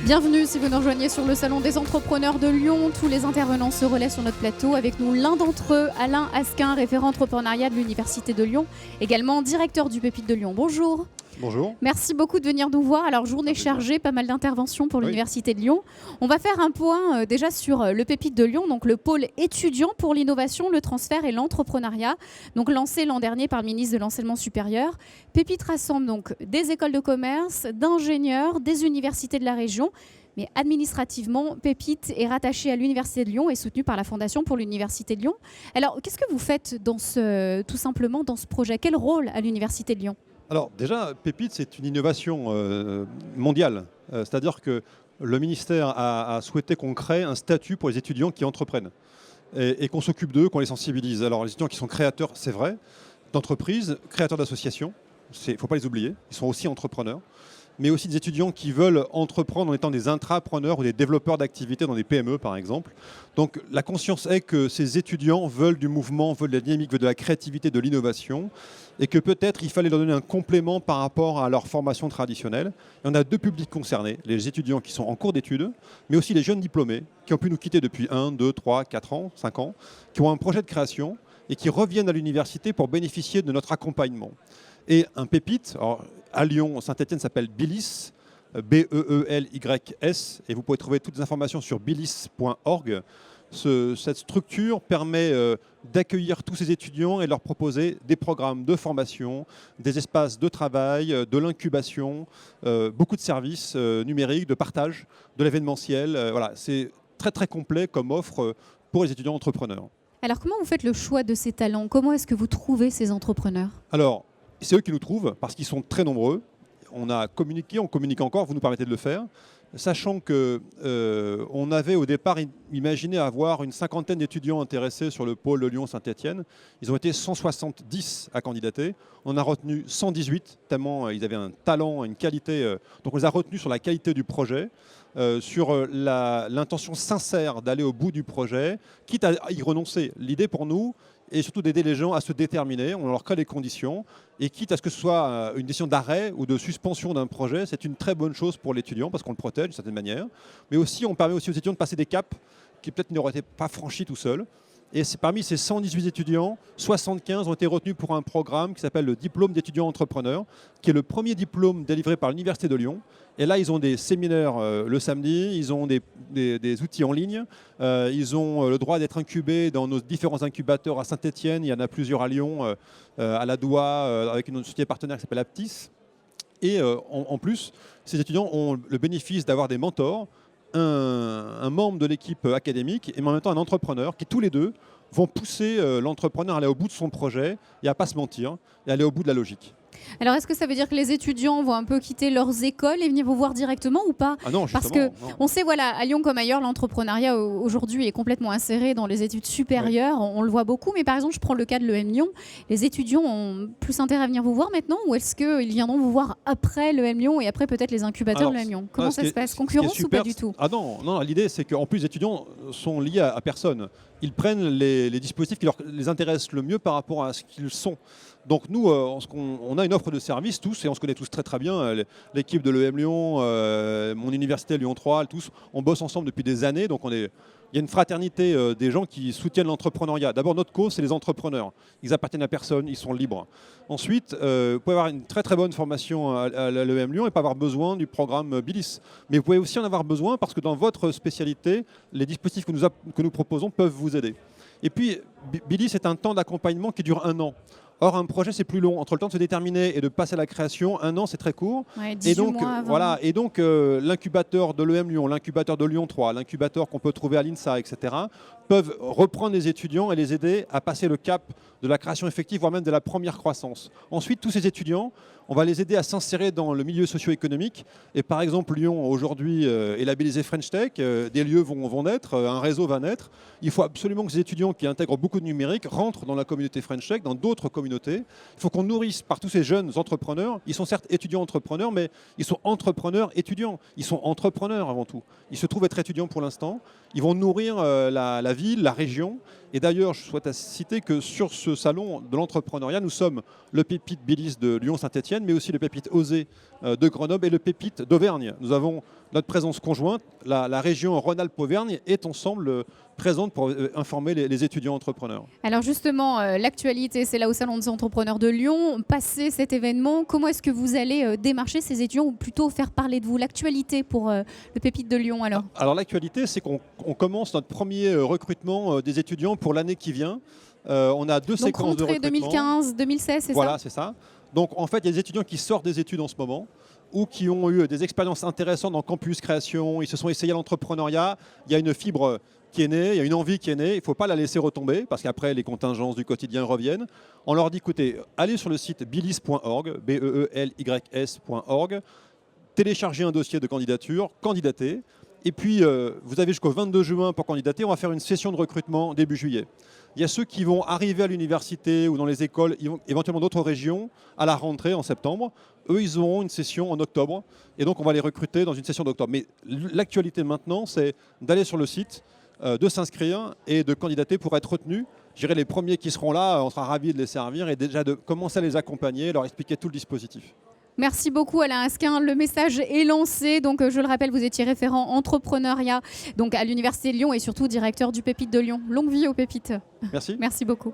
Bienvenue si vous nous rejoignez sur le Salon des entrepreneurs de Lyon. Tous les intervenants se relaient sur notre plateau. Avec nous, l'un d'entre eux, Alain Asquin, référent entrepreneuriat de l'Université de Lyon, également directeur du Pépite de Lyon. Bonjour. Bonjour. Merci beaucoup de venir nous voir. Alors, journée chargée, pas mal d'interventions pour l'Université de Lyon. On va faire un point déjà sur le Pépite de Lyon, donc le pôle étudiant pour l'innovation, le transfert et l'entrepreneuriat, donc lancé l'an dernier par le ministre de l'Enseignement supérieur. Pépite rassemble donc des écoles de commerce, d'ingénieurs, des universités de la région. Mais administrativement, Pépite est rattaché à l'Université de Lyon et soutenu par la Fondation pour l'Université de Lyon. Alors, qu'est-ce que vous faites tout simplement dans ce projet? Quel rôle à l'Université de Lyon? Alors déjà, Pépite, c'est une innovation mondiale. C'est-à-dire que le ministère a souhaité qu'on crée un statut pour les étudiants qui entreprennent et qu'on s'occupe d'eux, qu'on les sensibilise. Alors les étudiants qui sont créateurs, c'est vrai, d'entreprises, créateurs d'associations, il ne faut pas les oublier, ils sont aussi entrepreneurs, mais aussi des étudiants qui veulent entreprendre en étant des intrapreneurs ou des développeurs d'activités dans des PME, par exemple. Donc la conscience est que ces étudiants veulent du mouvement, veulent de la dynamique, veulent de la créativité, de l'innovation, et que peut-être il fallait leur donner un complément par rapport à leur formation traditionnelle. Et on a deux publics concernés, les étudiants qui sont en cours d'études, mais aussi les jeunes diplômés qui ont pu nous quitter depuis 1, 2, 3, 4 ans, 5 ans, qui ont un projet de création et qui reviennent à l'université pour bénéficier de notre accompagnement. Et un Pépite, alors, à Lyon, Saint-Étienne s'appelle Bilis, B-E-E-L-Y-S, et vous pouvez trouver toutes les informations sur bilis.org. Cette structure permet d'accueillir tous ces étudiants et leur proposer des programmes de formation, des espaces de travail, de l'incubation, beaucoup de services numériques, de partage, de l'événementiel. Voilà, c'est très très complet comme offre pour les étudiants entrepreneurs. Alors, comment vous faites le choix de ces talents? Comment est-ce que vous trouvez ces entrepreneurs? Alors, c'est eux qui nous trouvent parce qu'ils sont très nombreux. On a communiqué, on communique encore, vous nous permettez de le faire. Sachant qu'on avait au départ imaginé avoir une cinquantaine d'étudiants intéressés sur le pôle Lyon-Saint-Étienne. Ils ont été 170 à candidater. On a retenu 118, tellement ils avaient un talent, une qualité. Donc on les a retenus sur la qualité du projet, sur l'intention sincère d'aller au bout du projet, quitte à y renoncer. L'idée pour nous, et surtout d'aider les gens à se déterminer, on leur crée les conditions, et quitte à ce que ce soit une décision d'arrêt ou de suspension d'un projet, c'est une très bonne chose pour l'étudiant, parce qu'on le protège d'une certaine manière, mais aussi on permet aussi aux étudiants de passer des caps qui peut-être n'auraient été pas franchis tout seuls. Et parmi ces 118 étudiants, 75 ont été retenus pour un programme qui s'appelle le diplôme d'étudiant entrepreneur, qui est le premier diplôme délivré par l'Université de Lyon. Et là, ils ont des séminaires le samedi, ils ont des outils en ligne, ils ont le droit d'être incubés dans nos différents incubateurs à Saint-Étienne, il y en a plusieurs à Lyon, à la Doua, avec une société partenaire qui s'appelle Aptis. Et en plus, ces étudiants ont le bénéfice d'avoir des mentors, un membre de l'équipe académique et en même temps un entrepreneur qui tous les deux vont pousser l'entrepreneur à aller au bout de son projet et à ne pas se mentir et aller au bout de la logique. Alors, est-ce que ça veut dire que les étudiants vont un peu quitter leurs écoles et venir vous voir directement ou pas? Ah non, parce que on sait, voilà, à Lyon comme ailleurs, l'entrepreneuriat aujourd'hui est complètement inséré dans les études supérieures. Oui. On le voit beaucoup. Mais par exemple, je prends le cas de l'EM Lyon. Les étudiants ont plus intérêt à venir vous voir maintenant ou est-ce qu'ils viendront vous voir après l'EM Lyon et après peut-être les incubateurs de l'EM Lyon? Comment ça se passe? Concurrence ou pas du tout? Ah non, l'idée c'est qu'en plus les étudiants sont liés à personne. Ils prennent les dispositifs qui les intéressent le mieux par rapport à ce qu'ils sont. Donc nous, on a une offre de service tous, et on se connaît tous très très bien. L'équipe de l'EM Lyon, mon université Lyon 3, tous, on bosse ensemble depuis des années. Donc il y a une fraternité des gens qui soutiennent l'entrepreneuriat. D'abord, notre cause, c'est les entrepreneurs. Ils appartiennent à personne, ils sont libres. Ensuite, vous pouvez avoir une très très bonne formation à l'EM Lyon et pas avoir besoin du programme Bilis. Mais vous pouvez aussi en avoir besoin parce que dans votre spécialité, les dispositifs que nous proposons peuvent vous aider. Et puis, Bilis, c'est un temps d'accompagnement qui dure 1 an. Or, un projet, c'est plus long. Entre le temps de se déterminer et de passer à la création, 1 an, c'est très court. Ouais, 18 mois avant. Voilà. Et donc, l'incubateur de l'EM Lyon, l'incubateur de Lyon 3, l'incubateur qu'on peut trouver à l'INSA, etc., peuvent reprendre les étudiants et les aider à passer le cap de la création effective, voire même de la première croissance. Ensuite, tous ces étudiants, on va les aider à s'insérer dans le milieu socio-économique. Et par exemple, Lyon, aujourd'hui, est labellisé French Tech. Des lieux vont naître, un réseau va naître. Il faut absolument que ces étudiants qui intègrent beaucoup de numérique rentrent dans la communauté French Tech, dans d'autres communautés. Il faut qu'on nourrisse par tous ces jeunes entrepreneurs. Ils sont certes étudiants entrepreneurs, mais ils sont entrepreneurs étudiants. Ils sont entrepreneurs avant tout. Ils se trouvent être étudiants pour l'instant. Ils vont nourrir la vie ville, la région. Et d'ailleurs, je souhaite citer que sur ce salon de l'entrepreneuriat, nous sommes le Pépite Bilis de Lyon-Saint-Etienne, mais aussi le Pépite Osée de Grenoble et le Pépite d'Auvergne. Nous avons notre présence conjointe. La région Rhône-Alpes-Auvergne est ensemble présente pour informer les étudiants entrepreneurs. Alors justement, l'actualité, c'est là au Salon des entrepreneurs de Lyon. Passé cet événement, comment est-ce que vous allez démarcher ces étudiants ou plutôt faire parler de vous? L'actualité pour le Pépite de Lyon alors? Alors l'actualité, c'est qu'on commence notre premier recrutement des étudiants pour l'année qui vient. On a deux séquences de recrutement. 2015-2016, c'est ça? Voilà, c'est ça. Donc en fait, il y a des étudiants qui sortent des études en ce moment ou qui ont eu des expériences intéressantes en campus création, ils se sont essayés à l'entrepreneuriat, il y a une fibre qui est née, il y a une envie qui est née, il ne faut pas la laisser retomber parce qu'après les contingences du quotidien reviennent. On leur dit écoutez, allez sur le site beelys.org, beelys.org, téléchargez un dossier de candidature, candidatez, et puis vous avez jusqu'au 22 juin pour candidater, on va faire une session de recrutement début juillet. Il y a ceux qui vont arriver à l'université ou dans les écoles, éventuellement d'autres régions, à la rentrée en septembre. Eux, ils auront une session en octobre. Et donc, on va les recruter dans une session d'octobre. Mais l'actualité maintenant, c'est d'aller sur le site, de s'inscrire et de candidater pour être retenu. Je dirais les premiers qui seront là, on sera ravis de les servir et déjà de commencer à les accompagner, leur expliquer tout le dispositif. Merci beaucoup Alain Asquin. Le message est lancé. Donc, je le rappelle, vous étiez référent entrepreneuriat donc, à l'Université de Lyon et surtout directeur du Pépite de Lyon. Longue vie au Pépite. Merci. Merci beaucoup.